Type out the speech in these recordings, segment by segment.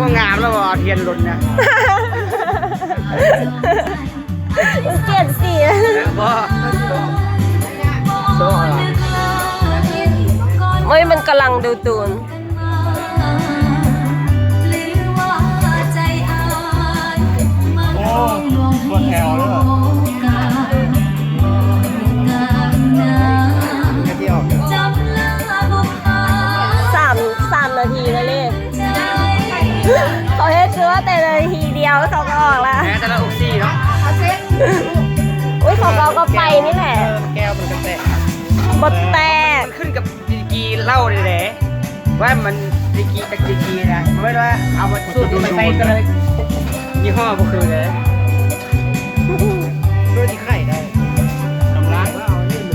ว่างามแล้วว่าเทียนหล่นเนี่ยเกลียดสีบ่โซ่อะไรไม่มันกำลังดูตูนโอ้ปวดแถวเลย3 นาทีแล้วเลยเขาให้คือว่าแต่นาทีเดียวเขาก็ออกแล้วแม้แต่ละอกซี่เนาะอุ้ยของเราก็ไปนี่แหละแก้วมันก็แตกบดแตกขึ้นกับดีกีเล่าเลยแหละว่ามันดีกีจากดีกีนะไม่ได้ว่าเอามาสู้มาใส่กันเลยยี่ห้อก็คือเลยด้วยที่ไข่ได้ทำร้าน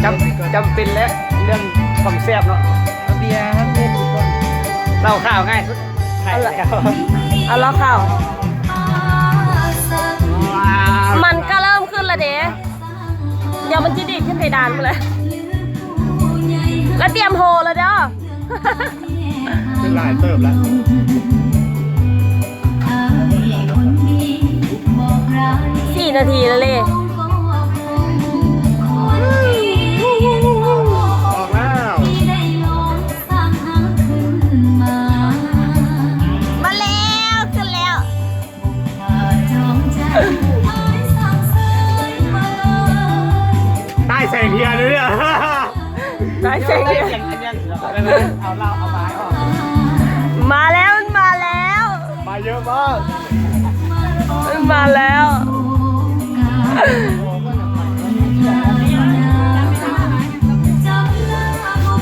จำเป็นแล้วเรื่องความแซ่บเนาะเบียร์เล่นก่อนเล่าข้าวง่ายสุดไข่แล้วเอาแล้วข้าวมันก็เริ่มขึ้นแล้วเด้เดี๋ยวมันจะดีดขึ้นเพดานไปเลยแล้วเตรียมโฮแล้วเด้อเป็นลายเติบแล้ว4 นาทีแล้วเลยออกแล้วมาแล้วขึ้นแล้วได้แสงเทียนเลยเนี่ยได้แสงเทียนเอาเหล้าเอาไม้ออกมาแล้วมาแล้ว มาเยอะมากมาแล้ว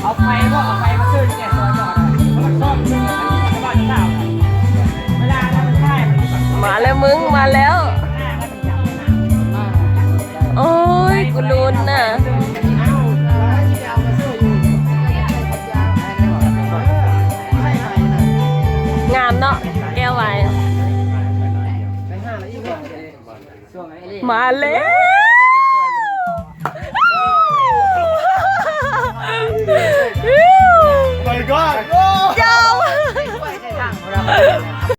เอาไฟก็เอาไฟมาขึ้นเนี่ยตัวจอดมันซ่อมขึ้นแล้วก็จะเวลามันใช่มาแล้วมึงมาแล้วโอ้ยกูลุ้นน่ะงามเนาะแก้วไวน์มาแล้ว